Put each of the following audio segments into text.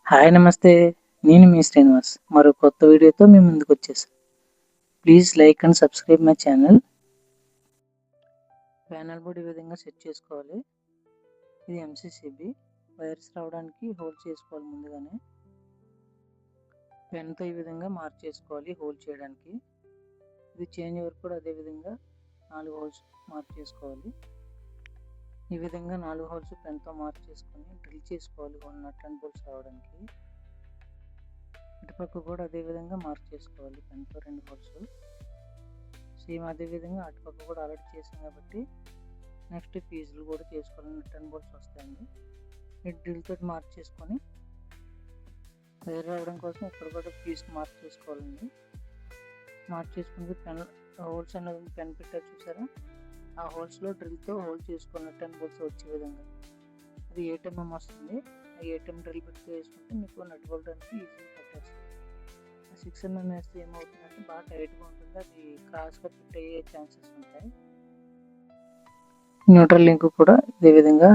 Hi నమస్తే. నేను మీ శ్రీనివాస్. మరో కొత్త వీడియోతో మీ ముందుకు వచ్చేసాను. Please like and subscribe my channel. Panel board ఈ విధంగా సెట్ చేసుకోవాలి. ఇది ఎంసీసీబీ. వైర్స్ రావడానికి హోల్ చేసుకోవాలి. ముందుగానే పెన్తో ఈ విధంగా మార్క్ చేసుకోవాలి హోల్ చేయడానికి. ఇది చేంజ్ ఓవర్ కూడా అదే విధంగా 4 హోల్స్ మార్క్ చేసుకోవాలి. ఈ విధంగా 4 హోల్స్ పెన్తో మార్క్ చేసుకొని డ్రిల్ చేసుకోవాలి నట్ అండ్ బోల్ట్స్ రావడానికి. ఇటుపక్క కూడా అదే విధంగా మార్క్ చేసుకోవాలి పెన్తో 2 హోల్స్. సేమ్ అదే విధంగా అటుపక్క కూడా ఆల్రెడీ చేసాం కాబట్టి నెక్స్ట్ ఫీజులు కూడా చేసుకోవాలి. నట్ అండ్ బోల్ట్స్ వస్తాయండి. ఈ డ్రిల్ తోటి మార్క్ చేసుకొని వైర్ రావడం కోసం ఇక్కడ కూడా ఫీజ్ మార్క్ చేసుకోవాలండి. మార్క్ చేసుకుంటే పెన్ హోల్స్ అనేది పెన్ పెట్టారు చూసారా, ఆ హోల్స్లో డ్రిల్తో హోల్ చేసుకోవాలి. నట్ అండ్ బోల్ట్స్ వచ్చే విధంగా. అది 8 mm వస్తుంది. ఆ 8 mm డ్రిల్ పెట్టి వేసుకుంటే మీకు నట్ బోల్ట్ అనేది ఈజీగా పెట్టేస్తుంది. 6 mm వేస్తే ఏమవుతుందంటే బాగా టైట్గా ఉంటుంది, అది క్రాస్గా ఫిట్ అయ్యే ఛాన్సెస్ ఉంటాయి. న్యూట్రల్ లింక్ కూడా ఇదే విధంగా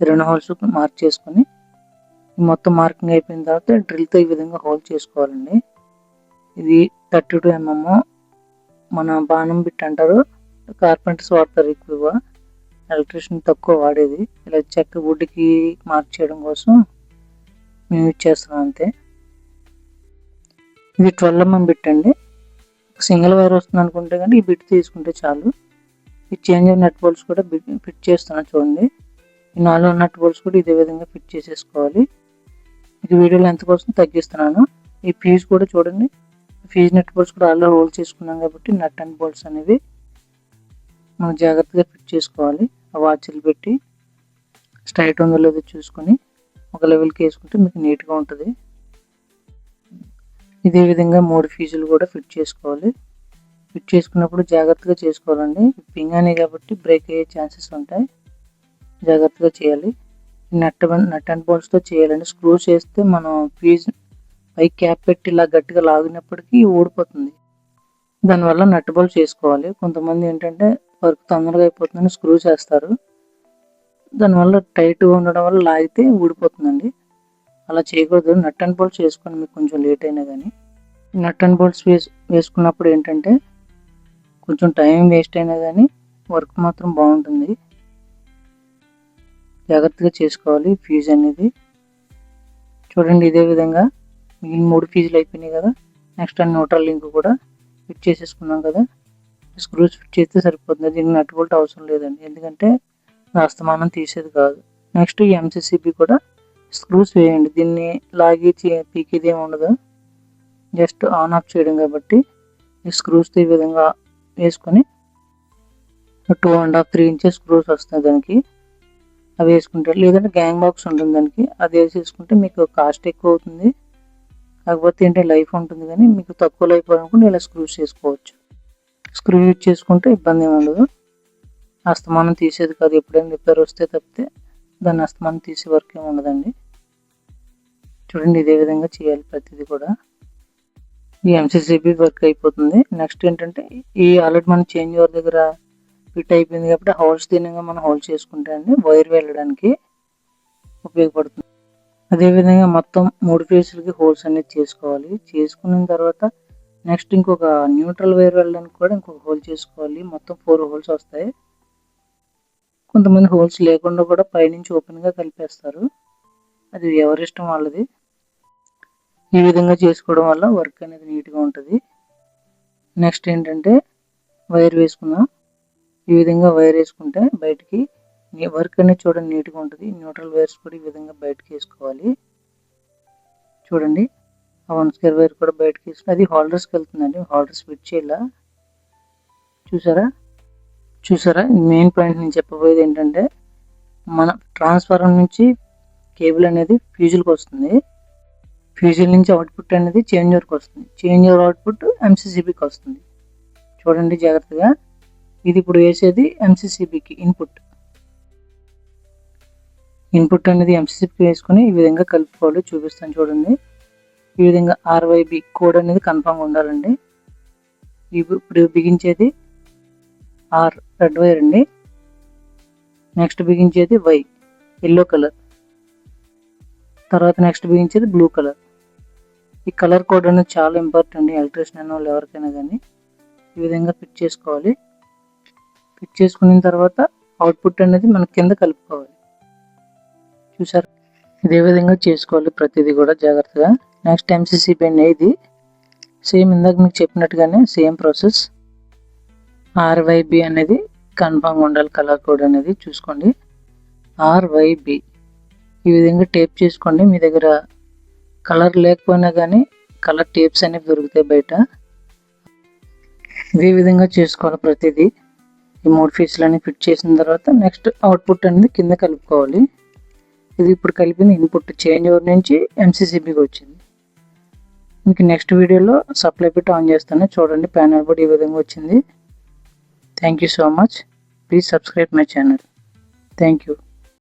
2 హోల్స్ మార్క్ చేసుకొని మొత్తం మార్కింగ్ అయిపోయిన తర్వాత డ్రిల్తో ఈ విధంగా హోల్ చేసుకోవాలండి. ఇది 32 mm మన బాణం బిట్ అంటారు. కార్పెంటర్స్ వాడతారు ఎక్కువగా, ఎలక్ట్రీషియన్ తక్కువ వాడేది. ఇలా చెక్క వుడ్కి మార్క్ చేయడం కోసం మేము యూజ్ చేస్తున్నాం అంతే. ఇది 12 mm బిట్ అండి. సింగిల్ వైర్ వస్తుంది అనుకుంటే కానీ ఈ బిట్ తీసుకుంటే చాలు. ఈ చేంజ్ నట్ బోల్ట్స్ కూడా ఫిట్ చేస్తున్నాను చూడండి. ఈ 4 నట్ బోల్ట్స్ కూడా ఇదే విధంగా ఫిట్ చేసేసుకోవాలి. మీకు వీడియోలో ఎంత కోసం తగ్గిస్తున్నాను. ఈ ఫీజ్ కూడా చూడండి, ఫీజ్ నట్ బోల్ట్స్ కూడా ఆల్రెడీ హోల్డ్ చేసుకున్నాం కాబట్టి నట్ అండ్ బోల్ట్స్ అనేవి మనం జాగ్రత్తగా ఫిట్ చేసుకోవాలి. ఆ వాచ్లు పెట్టి స్ట్రైట్ ఉందో లేదో చూసుకొని ఒక లెవెల్కి వేసుకుంటే మీకు నీట్గా ఉంటుంది. ఇదే విధంగా 3 ఫీజులు కూడా ఫిట్ చేసుకోవాలి. ఫిట్ చేసుకున్నప్పుడు జాగ్రత్తగా చేసుకోవాలండి. పింగానే కాబట్టి బ్రేక్ అయ్యే ఛాన్సెస్ ఉంటాయి, జాగ్రత్తగా చేయాలి. నట్ అండ్ బోల్ట్స్తో చేయాలండి. స్క్రూస్ వేస్తే మనం ఫీజ్ పై క్యాప్ పెట్టి ఇలా గట్టిగా లాగినప్పటికీ ఊడిపోతుంది. దానివల్ల నట్ బోల్ట్స్ చేసుకోవాలి. కొంతమంది ఏంటంటే వర్క్ తొందరగా అయిపోతుందని స్క్రూస్ వేస్తారు, దానివల్ల టైట్గా ఉండడం వల్ల లాగితే ఊడిపోతుందండి. అలా చేయకూడదు. నట్ అండ్ బోల్ట్స్ వేసుకోండి మీకు కొంచెం లేట్ అయినా కానీ. నట్ అండ్ బోల్ట్స్ వేసుకున్నప్పుడు ఏంటంటే కొంచెం టైం వేస్ట్ అయినా కానీ వర్క్ మాత్రం బాగుంటుంది. జాగ్రత్తగా చేసుకోవాలి ఫీజ్ అనేది. చూడండి ఇదే విధంగా మిగిలిన 3 ఫీజులు అయిపోయినాయి కదా. నెక్స్ట్ న్యూట్రల్ లింక్ కూడా ఫిట్ చేసేసుకున్నాం కదా. స్క్రూస్ ఫిట్ చేస్తే సరిపోతుంది. దీనికి నట్ బోల్ట్ అవసరం లేదండి, ఎందుకంటే అస్తమానం తీసేది కాదు. నెక్స్ట్ ఈ ఎంసీసీబీ కూడా స్క్రూస్ వేయండి. దీన్ని లాగి పీకేది ఏమి ఉండదు, జస్ట్ ఆన్ ఆఫ్ చేయడం కాబట్టి ఈ స్క్రూస్తో ఈ విధంగా వేసుకొని 2.5-3 inches స్క్రూస్ వస్తాయి దానికి. అవి వేసుకుంటారు. లేదంటే గ్యాంగ్ బాక్స్ ఉంటుంది దానికి, అది వేసేసుకుంటే మీకు కాస్ట్ ఎక్కువ అవుతుంది, కాకపోతే ఏంటంటే లైఫ్ ఉంటుంది. కానీ మీకు తక్కువ లైఫ్ అనుకుంటే ఇలా స్క్రూస్ చేసుకోవచ్చు. స్క్రూ యూజ్ చేసుకుంటే ఇబ్బంది ఏమి ఉండదు. అస్తమానం తీసేది కాదు, ఎప్పుడైనా రిపేర్ వస్తే తప్పితే దాన్ని అస్తమానం తీసే వర్క్ ఏమి ఉండదండి. చూడండి ఇదే విధంగా చేయాలి ప్రతిదీ కూడా. ఈ ఎంసీసీబీ వర్క్ అయిపోతుంది. నెక్స్ట్ ఏంటంటే ఈ ఆల్రెడీ మనం చేంజ్ ఓవర్ దగ్గర ఫిట్ అయిపోయింది కాబట్టి హోల్స్ దీనిగా మనం హోల్డ్ చేసుకుంటే అండి వైర్ వెళ్ళడానికి ఉపయోగపడుతుంది. అదేవిధంగా మొత్తం 3 ఫేసులకి హోల్స్ అనేది చేసుకోవాలి. చేసుకున్న తర్వాత నెక్స్ట్ ఇంకొక న్యూట్రల్ వైర్ వెళ్ళడానికి కూడా ఇంకొక హోల్ చేసుకోవాలి. మొత్తం 4 హోల్స్ వస్తాయి. కొంతమంది హోల్స్ లేకుండా కూడా పైనుంచి ఓపెన్గా కలిపేస్తారు, అది ఎవరిష్టం వాళ్ళది. ఈ విధంగా చేసుకోవడం వల్ల వర్క్ అనేది నీట్గా ఉంటుంది. నెక్స్ట్ ఏంటంటే వైర్ వేసుకుందాం. ఈ విధంగా వైర్ వేసుకుంటే బయటికి వర్క్ అనేది చూడండి నీట్గా ఉంటుంది. న్యూట్రల్ వైర్స్ కూడా ఈ విధంగా బయటకు వేసుకోవాలి. చూడండి ఆ 1 square వైర్ కూడా బయటకు వేసుకుని అది హోల్డర్స్కి వెళ్తుందండి. హోల్డర్స్ ఫిట్ చేయాలా, చూసారా మెయిన్ పాయింట్ నేను చెప్పబోయేది ఏంటంటే మన ట్రాన్స్ఫార్మర్ నుంచి కేబుల్ అనేది ఫ్యూజుల్కి వస్తుంది. ఫ్యూజుల్ నుంచి అవుట్పుట్ అనేది చేంజ్ ఓవర్కి వస్తుంది. చేంజ్ ఓవర్ అవుట్పుట్ ఎంసీసీబీకి వస్తుంది. చూడండి జాగ్రత్తగా. ఇది ఇప్పుడు వేసేది ఎంసీసీబీకి ఇన్పుట్ అనేది ఎంసీసీబీకి వేసుకుని ఈ విధంగా కలుపుకోవాలి. చూపిస్తాను చూడండి. ఈ విధంగా RYB కోడ్ అనేది కన్ఫామ్గా ఉండాలండి. ఇప్పుడు బిగించేది R రెడ్ వైర్ అండి. నెక్స్ట్ బిగించేది Y ఎల్లో కలర్. తర్వాత నెక్స్ట్ బిగించేది బ్లూ కలర్. ఈ కలర్ కోడ్ అనేది చాలా ఇంపార్టెంట్ ఎలక్ట్రీషియన్ వాళ్ళు ఎవరికైనా కానీ. ఈ విధంగా ఫిట్ చేసుకోవాలి. ఫిట్ చేసుకున్న తర్వాత అవుట్పుట్ అనేది మన కింద కలుపుకోవాలి. చూసారు, ఇదే విధంగా చేసుకోవాలి ప్రతిదీ కూడా జాగ్రత్తగా. నెక్స్ట్ ఎంసీసీ పెన్ ఇది సేమ్ ఇందాక మీకు చెప్పినట్టుగానే సేమ్ ప్రాసెస్. ఆర్వైబి అనేది కన్ఫామ్గా ఉండాలి. కలర్ కోడ్ అనేది చూసుకోండి. ఆర్వైబి ఈ విధంగా టేప్ చేసుకోండి. మీ దగ్గర కలర్ లేకపోయినా కానీ కలర్ టేప్స్ అనేవి దొరుకుతాయి బయట. ఇదే విధంగా చేసుకోవాలి ప్రతిదీ. ఈ 3 పీసులన్నీ ఫిట్ చేసిన తర్వాత నెక్స్ట్ అవుట్పుట్ అనేది కింద కలుపుకోవాలి. ఇది ఇప్పుడు కలిపిన ఇన్పుట్ చేంజ్ ఓవర్ నుంచి ఎంసీసీబీకి వచ్చింది. మీకు నెక్స్ట్ వీడియోలో సప్లై పెట్టి ఆన్ చేస్తాను చూడండి. ప్యానల్ బోర్డ్ ఈ విధంగా వచ్చింది. Thank you so much. Please subscribe my channel. Thank you.